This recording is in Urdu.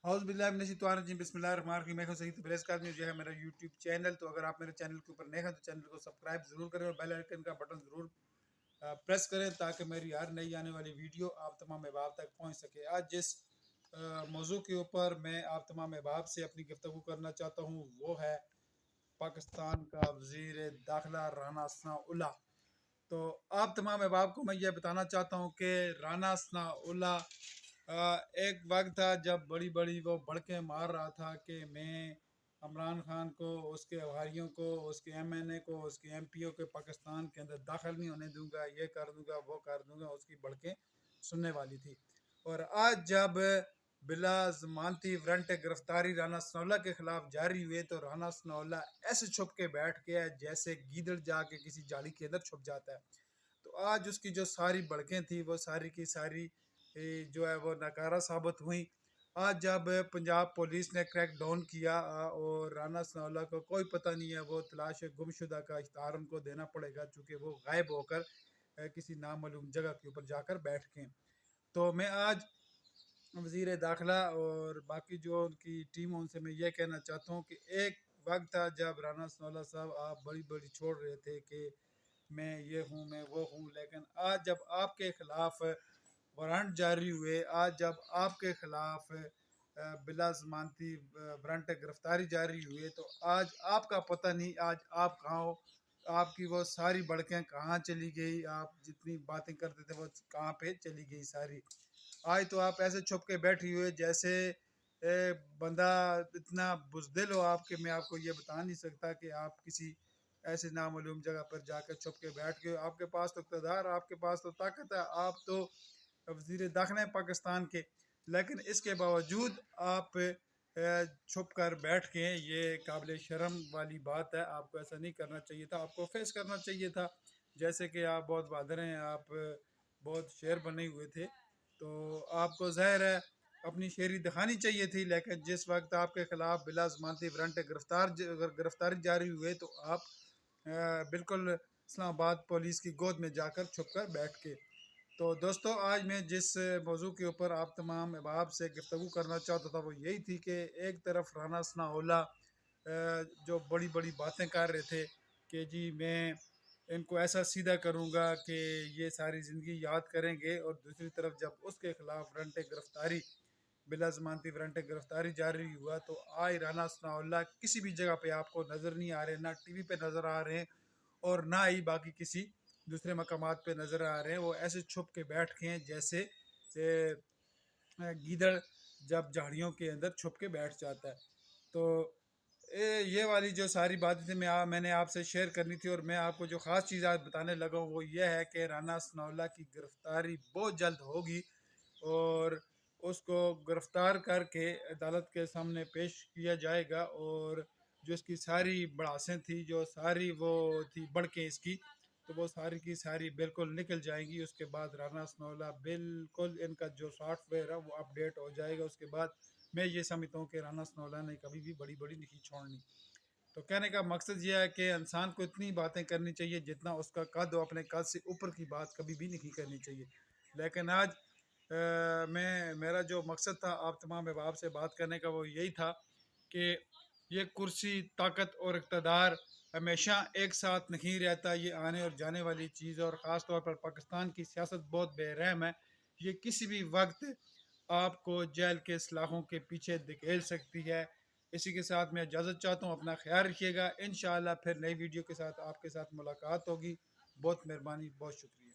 اعوذ باللہ من الشیطان الرجیم بسم اللہ الرحمن الرحیم. میں صحیح تبریز کرنے جو ہے میرا یوٹیوب چینل. تو اگر آپ میرے چینل کے اوپر نئے ہیں تو چینل کو سبسکرائب ضرور کریں اور بیل آئیکن کا بٹن ضرور پریس کریں تاکہ میری ہر نئی آنے والی ویڈیو آپ تمام احباب تک پہنچ سکے. آج جس موضوع کے اوپر میں آپ تمام احباب سے اپنی گفتگو کرنا چاہتا ہوں وہ ہے پاکستان کا وزیر داخلہ رانا ثناءاللہ. تو آپ تمام احباب کو میں یہ بتانا چاہتا ہوں کہ رانا ثناءاللہ ایک وقت تھا جب بڑی بڑی وہ بڑکیں مار رہا تھا کہ میں عمران خان کو، اس کے حواریوں کو، اس کے ایم این اے کو، اس کے ایم پی او کے پاکستان کے اندر داخل نہیں ہونے دوں گا، یہ کر دوں گا، وہ کر دوں گا. اس کی بڑکیں سننے والی تھی. اور آج جب بلا ضمانتی وارنٹ گرفتاری رانا ثناءاللہ کے خلاف جاری ہوئے تو رانا ثناءاللہ ایسے چھپ کے بیٹھ گیا جیسے گیدڑ جا کے کسی جالی کے اندر چھپ جاتا ہے. تو آج اس کی جو ساری بڑکیں تھیں وہ ساری کی ساری جو ہے وہ ناکارہ ثابت ہوئیں. آج جب پنجاب پولیس نے کریک ڈاؤن کیا اور رانا ثناءاللہ کو کوئی پتہ نہیں ہے، وہ تلاش گمشدہ کا اشتہار ان کو دینا پڑے گا چونکہ وہ غائب ہو کر کسی نامعلوم جگہ کے اوپر جا کر بیٹھ گئے. تو میں آج وزیر داخلہ اور باقی جو ان کی ٹیم ان سے میں یہ کہنا چاہتا ہوں کہ ایک وقت تھا جب رانا ثناءاللہ صاحب آپ بڑی بڑی چھوڑ رہے تھے کہ میں یہ ہوں، میں وہ ہوں، لیکن آج جب آپ کے خلاف وارنٹ جاری ہوئے، آج جب آپ کے خلاف بلا ضمانتی وارنٹ گرفتاری جاری ہوئے تو آج آپ کا پتہ نہیں آج آپ کہاں ہو. آپ کی وہ ساری بڑکیں کہاں چلی گئی، آپ جتنی باتیں کرتے تھے وہ کہاں پہ چلی گئی ساری. آج تو آپ ایسے چھپ کے بیٹھے ہوئے جیسے بندہ اتنا بزدل ہو آپ کے، میں آپ کو یہ بتا نہیں سکتا کہ آپ کسی ایسے نامعلوم جگہ پر جا کر چھپ کے بیٹھ گئے. آپ کے پاس تو اقتدار، آپ کے پاس تو طاقت ہے، آپ تو وزیر داخلہ ہیں پاکستان کے، لیکن اس کے باوجود آپ چھپ کر بیٹھ گئے. یہ قابل شرم والی بات ہے. آپ کو ایسا نہیں کرنا چاہیے تھا، آپ کو فیس کرنا چاہیے تھا. جیسے کہ آپ بہت بہادر ہیں، آپ بہت شیر بنے ہوئے تھے تو آپ کو ظاہر ہے اپنی شیری دکھانی چاہیے تھی. لیکن جس وقت آپ کے خلاف بلا ضمانتی وارنٹ گرفتاری جاری ہوئے تو آپ بالکل اسلام آباد پولیس کی گود میں جا کر چھپ کر بیٹھ کے. تو دوستو آج میں جس موضوع کے اوپر آپ تمام احباب سے گفتگو کرنا چاہتا تھا وہ یہی تھی کہ ایک طرف رانا ثناءاللہ جو بڑی بڑی باتیں کر رہے تھے کہ جی میں ان کو ایسا سیدھا کروں گا کہ یہ ساری زندگی یاد کریں گے، اور دوسری طرف جب اس کے خلاف وارنٹ گرفتاری بلا ضمانتی وارنٹ گرفتاری جاری ہوا تو آج رانا ثناءاللہ کسی بھی جگہ پہ آپ کو نظر نہیں آ رہے، نہ ٹی وی پہ نظر آ رہے ہیں اور نہ ہی باقی کسی دوسرے مقامات پہ نظر آ رہے ہیں. وہ ایسے چھپ کے بیٹھ گئے ہیں جیسے گیدڑ جب جھاڑیوں کے اندر چھپ کے بیٹھ جاتا ہے. تو یہ والی جو ساری باتیں تھیں میں نے آپ سے شیئر کرنی تھی. اور میں آپ کو جو خاص چیز آج بتانے لگا ہوں وہ یہ ہے کہ رانا ثناءاللہ کی گرفتاری بہت جلد ہوگی اور اس کو گرفتار کر کے عدالت کے سامنے پیش کیا جائے گا. اور جو اس کی ساری بڑاسیں تھی، جو ساری وہ تھی بڑکیں اس کی، تو وہ ساری کی ساری بالکل نکل جائیں گی. اس کے بعد رانا ثناءاللہ بالکل ان کا جو سافٹ ویئر ہے وہ اپ ڈیٹ ہو جائے گا. اس کے بعد میں یہ سمجھتا ہوں کہ رانا ثناءاللہ نے کبھی بھی بڑی بڑی نہیں چھوڑنی. تو کہنے کا مقصد یہ ہے کہ انسان کو اتنی باتیں کرنی چاہیے جتنا اس کا قد ہو، اپنے قد سے اوپر کی بات کبھی بھی نہیں کرنی چاہیے. لیکن آج میرا جو مقصد تھا آپ تمام احباب سے بات کرنے کا وہ یہی تھا کہ یہ کرسی، طاقت اور اقتدار ہمیشہ ایک ساتھ نہیں رہتا، یہ آنے اور جانے والی چیز ہے. اور خاص طور پر پاکستان کی سیاست بہت بے رحم ہے، یہ کسی بھی وقت آپ کو جیل کے سلاخوں کے پیچھے دھکیل سکتی ہے. اسی کے ساتھ میں اجازت چاہتا ہوں، اپنا خیال رکھیے گا. انشاءاللہ پھر نئی ویڈیو کے ساتھ آپ کے ساتھ ملاقات ہوگی. بہت مہربانی، بہت شکریہ.